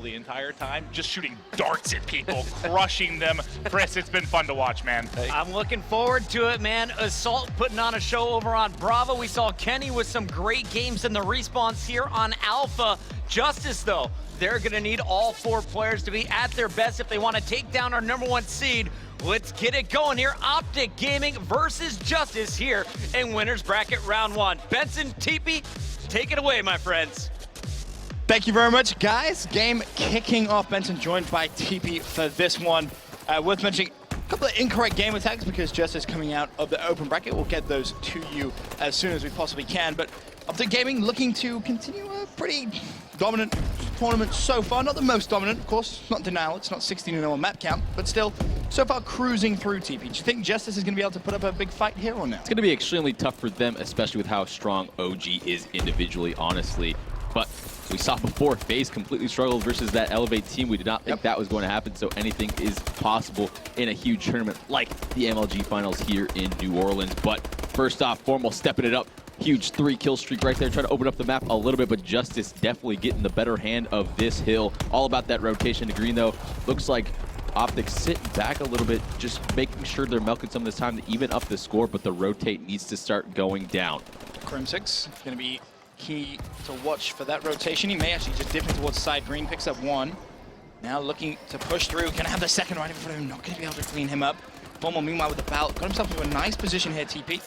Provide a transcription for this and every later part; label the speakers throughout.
Speaker 1: the entire time, just shooting darts at people, crushing them. Chris, it's been fun to watch, man.
Speaker 2: I'm looking forward to it, man. Assault putting on a show over on Bravo. We saw Kenny with some great games in the respawns here on Alpha. JusTus, though, they're going to need all 4 players to be at their best if they want to take down our #1 seed. Let's get it going here. OpTic Gaming versus JusTus here in Winners Bracket Round 1. Benson, TP, take it away, my friends.
Speaker 3: Thank you very much, guys. Game kicking off. Benson joined by TP for this one. Worth mentioning a couple of incorrect game attacks because JusTus coming out of the open bracket. We'll get those to you as soon as we possibly can. But OpTic Gaming looking to continue a pretty dominant tournament so far. Not the most dominant, of course. Not denial. It's not 16-0 on map count, but still so far cruising through TP. Do you think JusTus is going to be able to put up a big fight here or not?
Speaker 4: It's going to be extremely tough for them, especially with how strong OG is individually, honestly. But we saw before, FaZe completely struggled versus that Elevate team. We did not think that was going to happen, so anything is possible in a huge tournament like the MLG Finals here in New Orleans. But first off, Formal stepping it up. Huge 3-kill streak right there, trying to open up the map a little bit, but JusTus definitely getting the better hand of this hill. All about that rotation to green, though. Looks like OpTic sitting back a little bit, just making sure they're milking some of this time to even up the score, but the rotate needs to start going down.
Speaker 3: Crim6 going to be key to watch for that rotation. He may actually just dip in towards side green, picks up 1. Now looking to push through, can have the second right in front of him, not going to be able to clean him up. Formal meanwhile with the belt, got himself into a nice position here, TP.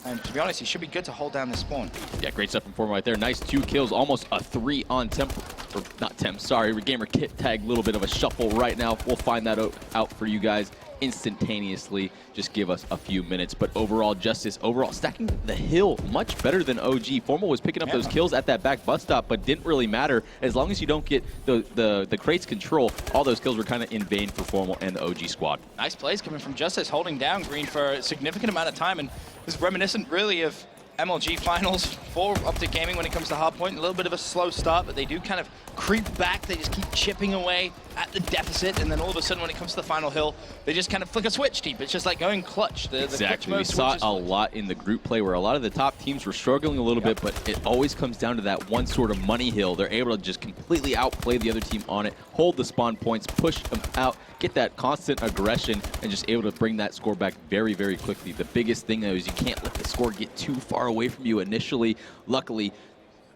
Speaker 3: And to be honest, he should be good to hold down the spawn.
Speaker 4: Yeah, great stuff from Formal right there. Nice 2 kills, almost a 3 on Temp, or not Temp, sorry, Gamer Kit Tag, a little bit of a shuffle right now. We'll find that out for you guys instantaneously. Just give us a few minutes. But overall, JusTus overall stacking the hill much better than OG. Formal was picking up those kills at that back bus stop, but didn't really matter. As long as you don't get the crates control, all those kills were kind of in vain for Formal and the OG squad.
Speaker 3: Nice plays coming from JusTus, holding down green for a significant amount of time, and this is reminiscent really of MLG Finals for OpTic Gaming when it comes to hardpoint. A little bit of a slow start, but they do kind of creep back. They just keep chipping away at the deficit, and then all of a sudden when it comes to the final hill, they just kind of flick a switch deep. It's just like going clutch.
Speaker 4: Exactly. We saw it a lot in the group play where a lot of the top teams were struggling a little bit, but it always comes down to that one sort of money hill. They're able to just completely outplay the other team on it, hold the spawn points, push them out, get that constant aggression, and just able to bring that score back very, very quickly. The biggest thing, though, is you can't let the score get too far away from you initially. Luckily,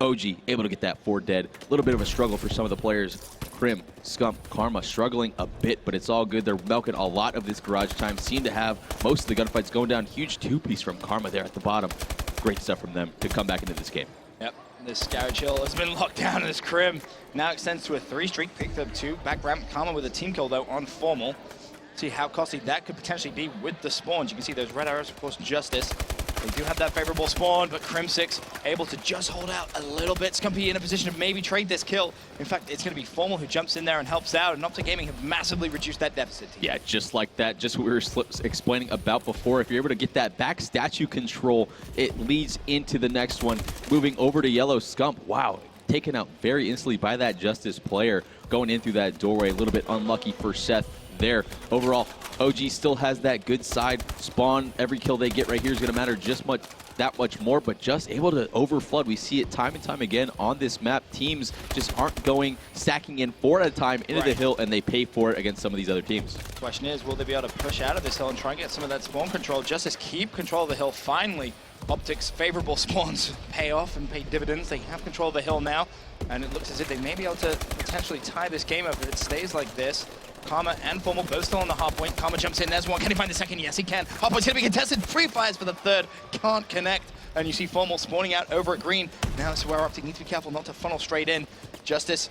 Speaker 4: OG able to get that 4 dead. A little bit of a struggle for some of the players. Crim, Scump, Karma struggling a bit, but it's all good. They're milking a lot of this garage time. Seem to have most of the gunfights going down. Huge 2-piece from Karma there at the bottom. Great stuff from them to come back into this game.
Speaker 3: Yep, this garage hill has been locked down, and this Crim now extends to a 3 streak. Picked up 2. Back ramp, Karma with a team kill, though, on Formal. See how costly that could potentially be with the spawns. You can see those red arrows, of course, JusTus. They do have that favorable spawn, but Crim6 able to just hold out a little bit. Scumpy in a position to maybe trade this kill. In fact, it's going to be Formal who jumps in there and helps out, and OpTic Gaming have massively reduced that deficit.
Speaker 4: Yeah, just like that, just what we were explaining about before. If you're able to get that back statue control, it leads into the next one. Moving over to Yellow Scump. Wow, taken out very instantly by that JusTus player. Going in through that doorway, a little bit unlucky for Seth there. Overall, OG still has that good side spawn. Every kill they get right here is going to matter just that much more, but just able to overflood. We see it time and time again on this map. Teams just aren't stacking in 4 at a time into the hill, and they pay for it against some of these other teams.
Speaker 3: The question is, will they be able to push out of this hill and try and get some of that spawn control? JusTus keep control of the hill. Finally, OpTic's favorable spawns pay off and pay dividends. They have control of the hill now, and it looks as if they may be able to potentially tie this game up if it stays like this. Karma and Formal both still on the hard point. Karma jumps in, there's one. Can he find the second? Yes, he can. Hard point's going to be contested. Free fires for the 3rd. Can't connect. And you see Formal spawning out over at green. Now this is where OpTic needs to be careful not to funnel straight in. JusTus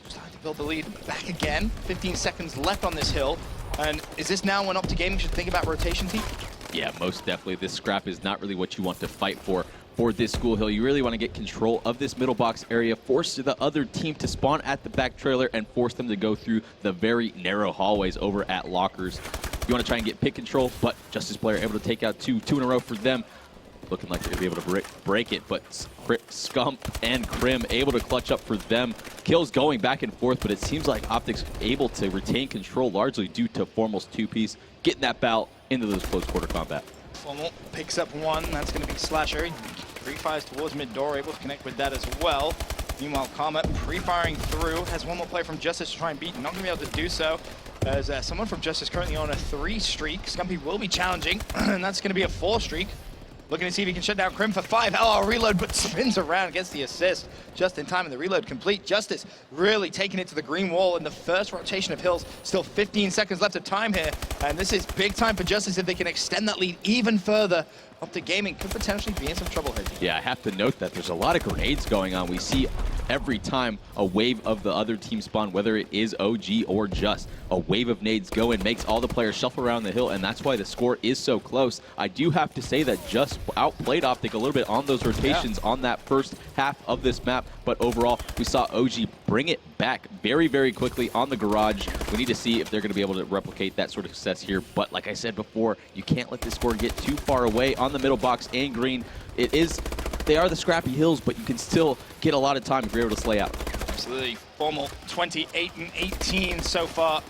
Speaker 3: starting to build the lead back again. 15 seconds left on this hill. And is this now when OpTic Gaming should think about rotation, team?
Speaker 4: Yeah, most definitely. This scrap is not really what you want to fight for this school hill. You really want to get control of this middle box area, force the other team to spawn at the back trailer, and force them to go through the very narrow hallways over at lockers. You want to try and get pick control, but JusTus player able to take out two in a row for them. Looking like they're going to be able to break it, but Scump and Crim able to clutch up for them. Kills going back and forth, but it seems like OpTic's able to retain control largely due to Formal's 2-piece, getting that bout into those close quarter combat.
Speaker 3: Formal picks up 1. That's going to be Slasher. 3 fires towards mid door, able to connect with that as well. Meanwhile, Karma pre-firing through, has one more play from JusTus to try and beat, not going to be able to do so. As someone from JusTus currently on a 3 streak. Scumpy will be challenging, and that's going to be a 4 streak. Looking to see if he can shut down Crim for 5. LR reload, but spins around, gets the assist just in time, and the reload complete. JusTus really taking it to the green wall in the first rotation of hills. Still 15 seconds left of time here, and this is big time for JusTus if they can extend that lead even further. OpTic Gaming could potentially be in some trouble here.
Speaker 4: Yeah, I have to note that there's a lot of grenades going on. We see every time a wave of the other team spawn, whether it is OG or Just, a wave of nades go in, makes all the players shuffle around the hill, and that's why the score is so close. I do have to say that Just outplayed OpTic a little bit on those rotations on that first half of this map, but overall, we saw OG bring it back very, very quickly on the garage. We need to see if they're going to be able to replicate that sort of success here, but like I said before, you can't let this score get too far away on the middle box and green. They are the scrappy hills, but you can still get a lot of time if you're able to slay out.
Speaker 3: Absolutely. Formal 28 and 18 so far,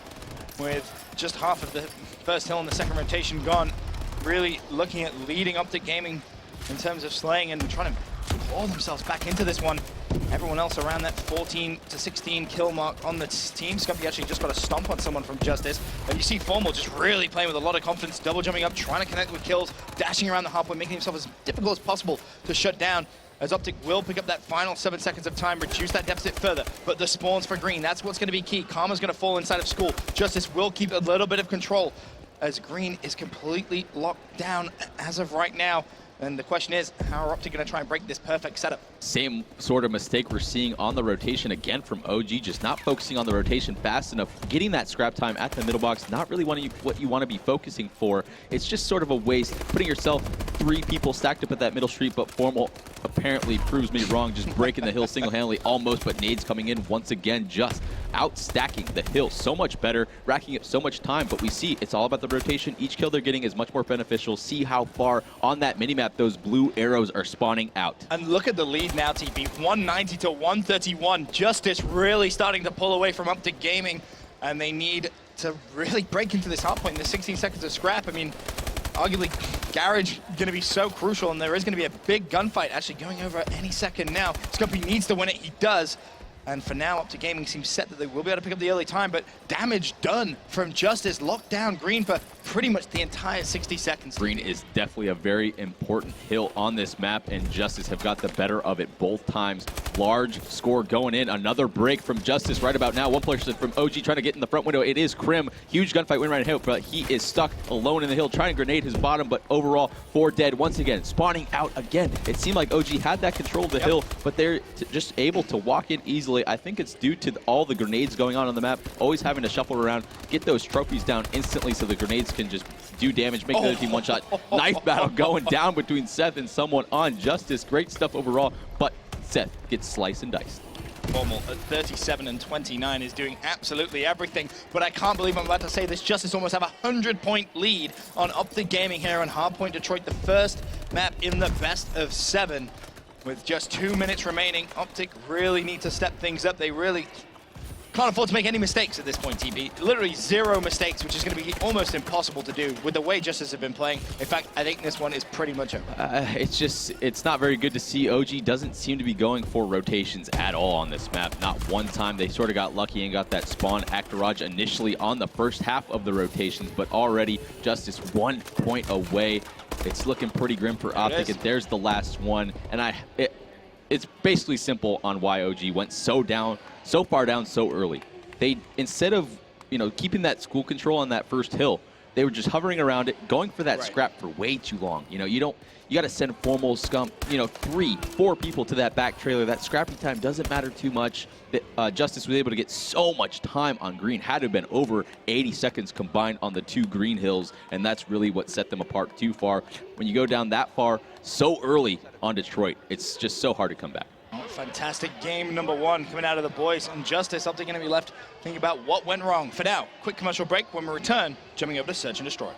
Speaker 3: with just half of the first hill and the second rotation gone. Really looking at leading OpTic Gaming in terms of slaying and trying to claw themselves back into this one. Everyone else around that 14 to 16 kill mark on the team. Scumpy actually just got a stomp on someone from JusTus. And you see Formal just really playing with a lot of confidence, double jumping up, trying to connect with kills, dashing around the halfway, making himself as difficult as possible to shut down. As OpTic will pick up that final 7 seconds of time, reduce that deficit further. But the spawns for green, that's what's going to be key. Karma's going to fall inside of school. JusTus will keep a little bit of control as green is completely locked down as of right now. And the question is, how are OpTic going to try and break this perfect setup?
Speaker 4: Same sort of mistake we're seeing on the rotation again from OG, just not focusing on the rotation fast enough, getting that scrap time at the middle box, not really what you want to be focusing for. It's just sort of a waste, putting yourself 3 people stacked up at that middle street, but Formal apparently proves me wrong, just breaking the hill single-handedly almost, but nades coming in once again, just outstacking the hill so much better, racking up so much time, but we see it's all about the rotation. Each kill they're getting is much more beneficial. See how far on that minimap those blue arrows are spawning out.
Speaker 3: And look at the lead now, TP, 190 to 131. JusTus really starting to pull away from OpTic Gaming, and they need to really break into this hard point in the 16 seconds of scrap. I mean, arguably, Garage going to be so crucial, and there is going to be a big gunfight actually going over any second now. Scumpy needs to win it. He does. And for now, OpTic Gaming seems set that they will be able to pick up the early time, but damage done from JusTus. Locked down green for pretty much the entire 60 seconds.
Speaker 4: Green is definitely a very important hill on this map, and JusTus have got the better of it both times. Large score going in. Another break from JusTus right about now. One player from OG trying to get in the front window. It is Crim. Huge gunfight win right here, but he is stuck alone in the hill trying to grenade his bottom, but overall 4 dead once again. Spawning out again. It seemed like OG had that control of the hill, but they're just able to walk in easily. I think it's due to all the grenades going on the map, always having to shuffle around, get those trophies down instantly so the grenades can just do damage, make the other team one shot. Knife battle going down between Seth and someone on JusTus. Great stuff overall, but Seth gets sliced and diced.
Speaker 3: Formal at 37 and 29 is doing absolutely everything, but I can't believe I'm about to say this. JusTus almost have a 100-point lead on OpTic Gaming here on Hardpoint Detroit, the first map in the best of 7. With just 2 minutes remaining, OpTic really need to step things up. They really can't afford to make any mistakes at this point, TB. Literally 0 mistakes, which is going to be almost impossible to do with the way JusTus have been playing. In fact, I think this one is pretty much over.
Speaker 4: It's not very good to see. OG doesn't seem to be going for rotations at all on this map. Not one time. They sort of got lucky and got that spawn at garage initially on the first half of the rotations, but already JusTus 1 point away. It's looking pretty grim for OpTic, and there's the last one. And it's basically simple on why OG went so far down so early. They, instead of keeping that school control on that first hill, they were just hovering around it, going for that scrap for way too long. You got to send Formal, Scump, 3, 4 people to that back trailer. That scrappy time doesn't matter too much. JusTus was able to get so much time on green. Had to have been over 80 seconds combined on the 2 green hills, and that's really what set them apart too far. When you go down that far so early on Detroit, it's just so hard to come back.
Speaker 3: Fantastic game number 1 coming out of the boys, and JusTus OpTic going to be left thinking about what went wrong. For now, quick commercial break. When we return, jumping over to Search and Destroy.